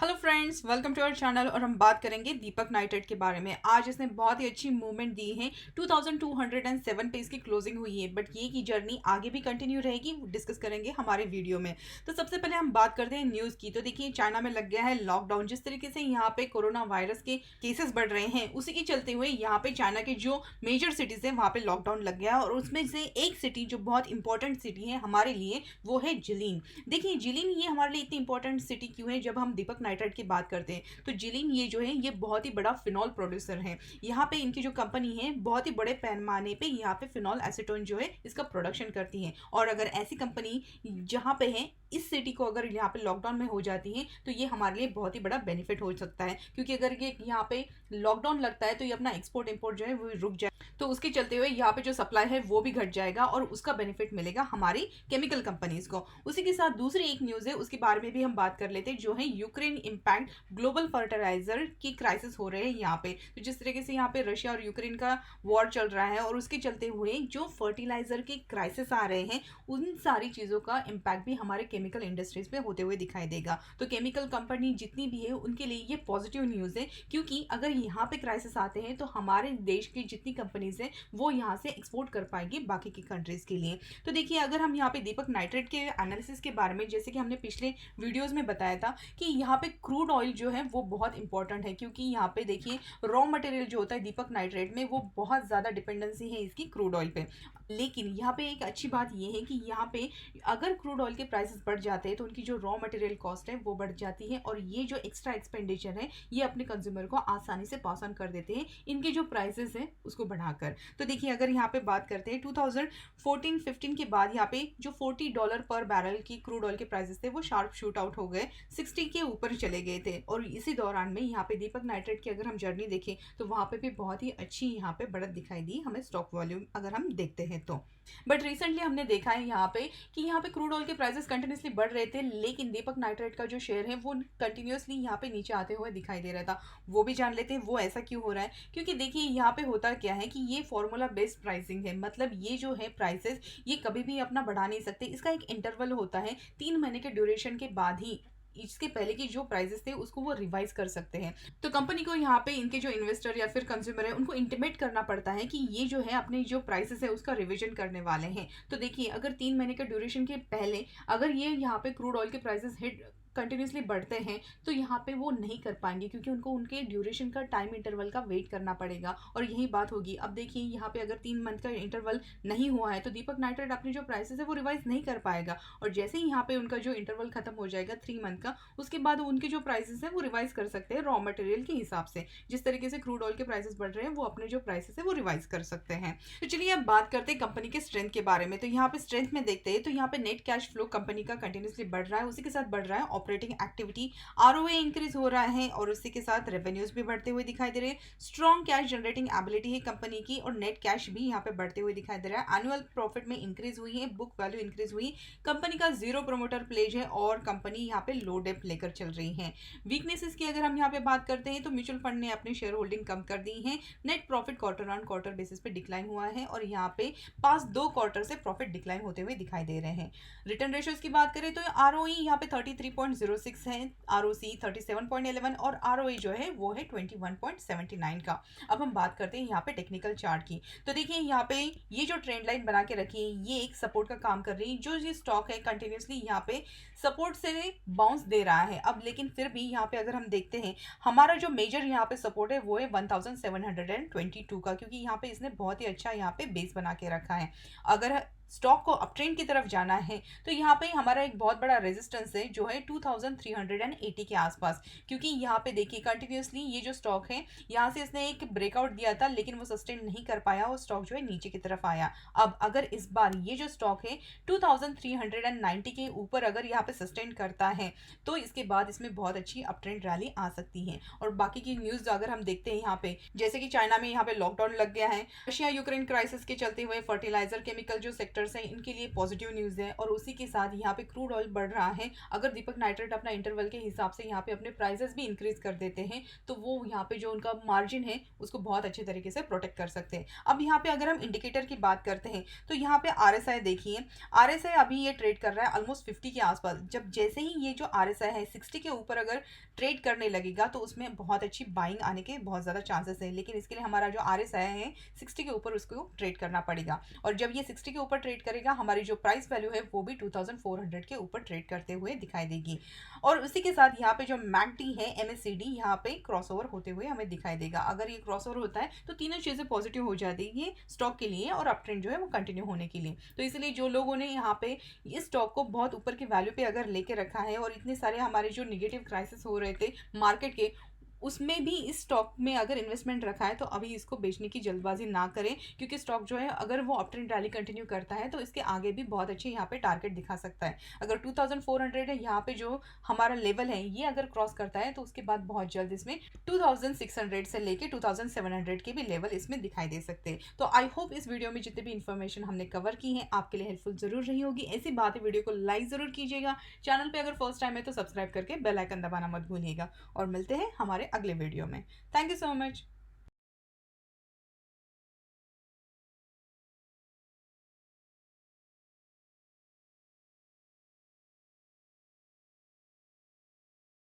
Hello friends, welcome to our channel. और हम बात करेंगे दीपक नाइट्रेट के बारे में। आज इसने बहुत ही अच्छी मूवमेंट दी है। 2207 पे इसकी क्लोजिंग हुई है, बट ये की जर्नी आगे भी कंटिन्यू रहेगी, डिस्कस करेंगे हमारे वीडियो में। तो सबसे पहले हम बात करते हैं न्यूज़ की। तो देखिए, चाइना में लग गया है लॉकडाउन। जिस तरीके से यहाँ पे कोरोना वायरस के केसेस बढ़ रहे हैं, उसी के चलते हुए यहाँ पे चाइना के जो मेजर सिटीज़ हैं वहाँ पे लॉकडाउन लग गया है। और उसमें से एक सिटी जो बहुत इंपॉर्टेंट सिटी है हमारे लिए, वो है जिलीन। देखिए, जिलीन ये हमारे लिए इतनी इंपॉर्टेंट सिटी क्यों है? जब हम दीपक नाइट्रेट की बात करते हैं तो जिलीन ये जो है, ये बहुत ही बड़ा फिनॉल प्रोड्यूसर है। यहाँ पे इनकी जो कंपनी है, बहुत ही बड़े पैमाने पे यहाँ पे फिनॉल एसीटोन जो है इसका प्रोडक्शन करती है। और अगर ऐसी कंपनी जहाँ पे है, इस सिटी को अगर यहाँ पे लॉकडाउन में हो जाती है तो ये हमारे लिए बहुत ही बड़ा बेनिफिट हो सकता है। क्योंकि अगर ये यहाँ पे लॉकडाउन लगता है तो ये अपना एक्सपोर्ट इंपोर्ट जो है वो रुक जाए, तो उसके चलते हुए यहाँ पे जो सप्लाई है वो भी घट जाएगा और उसका बेनिफिट मिलेगा हमारी केमिकल कंपनीज को। उसी के साथ दूसरी एक न्यूज़ है, उसके बारे में भी हम बात कर लेते हैं, जो है यूक्रेन इम्पैक्ट ग्लोबल फर्टिलाइजर की क्राइसिस हो रहे हैं यहाँ पे। तो जिस तरीके से यहाँ पे रशिया और यूक्रेन का वॉर चल रहा है और उसके चलते हुए जो फर्टिलाइजर के क्राइसिस आ रहे हैं, उन सारी चीज़ों का इम्पैक्ट भी हमारे केमिकल इंडस्ट्रीज पे होते हुए दिखाई देगा। तो केमिकल कंपनी जितनी भी है उनके लिए ये पॉजिटिव न्यूज़ है, क्योंकि अगर यहाँ पे क्राइसिस आते हैं तो हमारे देश की जितनी कंपनीज हैं वो यहाँ से एक्सपोर्ट कर पाएंगी बाकी की कंट्रीज के लिए। तो देखिए, अगर हम यहाँ पे दीपक नाइट्रेट के एनालिसिस के बारे में, जैसे कि हमने पिछले वीडियोस में बताया था कि यहाँ पे क्रूड ऑयल जो है वो बहुत इंपॉर्टेंट है। क्योंकि यहाँ पे देखिए, रॉ मटेरियल जो होता है दीपक नाइट्रेट में, वो बहुत ज़्यादा डिपेंडेंसी है इसकी क्रूड ऑयल पे। लेकिन यहाँ पे एक अच्छी बात ये है कि यहाँ पे अगर क्रूड ऑयल के प्राइसेस बढ़ जाते हैं तो उनकी जो रॉ मटेरियल कॉस्ट है वो बढ़ जाती है, और ये जो एक्स्ट्रा एक्सपेंडिचर है ये अपने कंज्यूमर को आसानी से पास ऑन कर देते हैं इनके जो प्राइसेस हैं उसको बढ़ाकर। तो देखिए, अगर यहाँ पे बात करते हैं 2014-15 के बाद यहाँ पे जो $40 पर बैरल की क्रूड ऑयल के प्राइसेस थे वो शार्प शूट आउट हो गए, 60 के ऊपर चले गए थे। और इसी दौरान में यहाँ पे दीपक नाइट्रेट की अगर हम जर्नी देखें तो वहाँ पे भी बहुत ही अच्छी यहाँ पे बढ़त दिखाई दी हमें स्टॉक वॉल्यूम अगर हम देखते हैं तो। बट रिसेंटली हमने देखा है यहाँ पे कि यहाँ पे क्रूड ऑयल के प्राइसेस कंटिन्यूसली बढ़ रहे थे, लेकिन दीपक नाइट्रेट का जो शेयर है वो कंटिन्यूसली यहाँ पे नीचे आते हुए दिखाई दे रहा था। वो भी जान लेते हैं वो ऐसा क्यों हो रहा है। क्योंकि देखिए, यहाँ पे होता क्या है कि ये फॉर्मूला बेस्ड प्राइसिंग है। मतलब ये जो है प्राइसेस, ये कभी भी अपना बढ़ा नहीं सकते। इसका एक इंटरवल होता है, 3 महीने के ड्यूरेशन के बाद ही इसके पहले की जो प्राइसेस थे उसको वो रिवाइज कर सकते हैं। तो कंपनी को यहाँ पे इनके जो इन्वेस्टर या फिर कंज्यूमर है उनको इंटीमेट करना पड़ता है कि ये जो है अपने जो प्राइसेस है उसका रिवीजन करने वाले हैं। तो देखिए, अगर 3 महीने के ड्यूरेशन के पहले अगर ये यहाँ पे क्रूड ऑयल के प्राइसेस हिट कंटिन्यूसली बढ़ते हैं तो यहाँ पे वो नहीं कर पाएंगे, क्योंकि उनको उनके ड्यूरेशन का टाइम इंटरवल का वेट करना पड़ेगा और यही बात होगी। अब देखिए, यहाँ पे अगर 3 मंथ का इंटरवल नहीं हुआ है तो दीपक नाइट्रेट अपने जो प्राइसेस है वो रिवाइज नहीं कर पाएगा। और जैसे ही यहाँ पे उनका जो इंटरवल खत्म हो जाएगा 3 मंथ का, उसके बाद उनके जो प्राइसेस है वो रिवाइज कर सकते हैं रॉ मटेरियल के हिसाब से। जिस तरीके से क्रूड ऑयल के प्राइसेस बढ़ रहे हैं वो अपने जो प्राइसेस है वो रिवाइज कर सकते हैं। तो चलिए अब बात करते हैं कंपनी के स्ट्रेंथ के बारे में। तो यहाँ पे स्ट्रेंथ में देखते हैं तो यहाँ पे नेट कैश फ्लो कंपनी का कंटिन्यूसली बढ़ रहा है, उसी के साथ बढ़ रहा है ऑपरेटिंग एक्टिविटी, आरओए इंक्रीज हो रहा है और उसी के साथ रेवेन्यूज भी बढ़ते हुए दिखाई दे रहे हैं। स्ट्रॉन्ग कैश जनरेटिंग एबिलिटी है कंपनी की और नेट कैश भी यहाँ पे बढ़ते हुए दिखाई दे रहा है। एनुअल प्रॉफिट में इंक्रीज हुई है, बुक वैल्यू इंक्रीज हुई, कंपनी का 0 प्रमोटर प्लेज है और कंपनी यहाँ पे लो डेप लेकर चल रही है। वीकनेसेस की अगर हम यहाँ पे बात करते हैं तो म्यूचुअल फंड ने अपनी शेयर होल्डिंग कम कर दी है। Net profit quarter on quarter basis पे डिक्लाइन हुआ है और यहाँ पे पास 2 क्वार्टर से प्रॉफिट डिक्लाइन होते हुए दिखाई दे रहे हैं। रिटर्न रेशियोज की बात करें तो आरओई यहाँ पे 33.06 है, आरओसी 37.11 और आरओए जो है वो है 21.79 का। अब हम बात करते हैं यहाँ पे टेक्निकल चार्ट की। तो देखिए, यहाँ पे ये जो ट्रेंड लाइन बना के रखी है ये एक सपोर्ट का काम कर रही है। जो ये स्टॉक है कंटिन्यूसली यहाँ पे सपोर्ट से बाउंस दे रहा है। अब लेकिन फिर भी यहाँ पे अगर हम देखते हैं, हमारा जो मेजर यहाँ पे सपोर्ट है वो है 1722 का, क्योंकि यहाँ पे इसने बहुत ही अच्छा यहाँ पे बेस बना के रखा है। अगर स्टॉक को अपट्रेंड की तरफ जाना है तो यहाँ पे हमारा एक बहुत बड़ा रेजिस्टेंस है जो है 2380 के आसपास। क्योंकि यहाँ पे देखिए, कंटिन्यूसली ये जो स्टॉक है यहाँ से इसने एक ब्रेकआउट दिया था लेकिन वो सस्टेन नहीं कर पाया और स्टॉक जो है नीचे की तरफ आया। अब अगर इस बार ये जो स्टॉक है 2390 के ऊपर अगर यहाँ पे सस्टेन करता है तो इसके बाद इसमें बहुत अच्छी अपट्रेंड रैली आ सकती है। और बाकी की न्यूज अगर हम देखते हैं यहाँ पे, जैसे कि चाइना में यहाँ पे लॉकडाउन लग गया है, रशिया यूक्रेन क्राइसिस के चलते हुए फर्टिलाइजर केमिकल जो सेक्टर इन्वेस्टर्स हैं इनके लिए पॉजिटिव न्यूज़ है। और उसी के साथ यहाँ पे क्रूड ऑयल बढ़ रहा है। अगर दीपक नाइट्रेट अपना इंटरवल के हिसाब से यहाँ पे अपने प्राइसेस भी इंक्रीज कर देते हैं तो वो यहाँ पे जो उनका मार्जिन है उसको बहुत अच्छे तरीके से प्रोटेक्ट कर सकते हैं। अब यहाँ पे अगर हम इंडिकेटर की बात करते हैं तो यहाँ पे RSI देखिए, RSI अभी ये ट्रेड कर रहा है ऑलमोस्ट 50 के आसपास। जब जैसे ही ये जो RSI है 60 के ऊपर अगर ट्रेड करने लगेगा तो उसमें बहुत अच्छी बाइंग आने के बहुत ज़्यादा चांसेस है। लेकिन इसके लिए हमारा जो RSI है 60 के ऊपर उसको ट्रेड करना पड़ेगा। और जब ये 60 के ऊपर ट्रेड करेगा हमारी जो प्राइस वैल्यू है वो भी 2400 के ऊपर ट्रेड करते हुए दिखाई देगी। और उसी के साथ यहाँ पे जो मैकडी है MACD यहाँ पे क्रॉसओवर होते हुए हमें दिखाई देगा। अगर ये क्रॉसओवर होता है तो तीनों चीज़ें पॉजिटिव हो जाती है स्टॉक के लिए और अप ट्रेंड जो है वो कंटिन्यू होने के लिए। तो इसलिए जो लोगों ने यहाँ पे इस स्टॉक को बहुत ऊपर की वैल्यू पे अगर लेके रखा है और इतने सारे हमारे जो निगेटिव क्राइसिस हो रहे थे मार्केट के उसमें भी इस स्टॉक में अगर इन्वेस्टमेंट रखा है तो अभी इसको बेचने की जल्दबाजी ना करें, क्योंकि स्टॉक जो है अगर वो अप ट्रेंड रैली कंटिन्यू करता है तो इसके आगे भी बहुत अच्छे यहाँ पे टारगेट दिखा सकता है। अगर 2400 है यहाँ पे जो हमारा लेवल है ये अगर क्रॉस करता है तो उसके बाद बहुत जल्द इसमें 2600 से लेके 2700 के भी लेवल इसमें दिखाई दे सकते हैं। तो आई होप इस वीडियो में जितने भी इन्फॉर्मेशन हमने कवर की है आपके लिए हेल्पफुल जरूर रही होगी। ऐसी बात है वीडियो को लाइक जरूर कीजिएगा, चैनल पे अगर फर्स्ट टाइम है तो सब्सक्राइब करके बेल आइकन दबाना मत भूलिएगा। और मिलते हैं हमारे अगले वीडियो में। Thank you so much.